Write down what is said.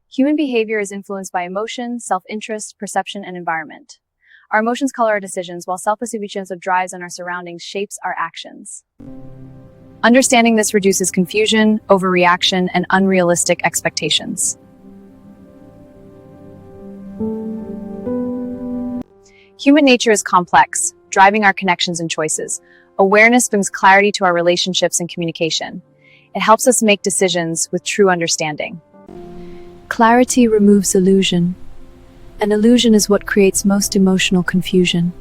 Human behavior is influenced by emotion, self-interest, perception, and environment. Our emotions color our decisions, while self-perception of drives on our surroundings shapes our actions. Understanding this reduces confusion, overreaction, and unrealistic expectations. Human nature is complex, driving our connections and choices. Awareness brings clarity to our relationships and communication. It helps us make decisions with true understanding. Clarity removes illusion. An illusion is what creates most emotional confusion.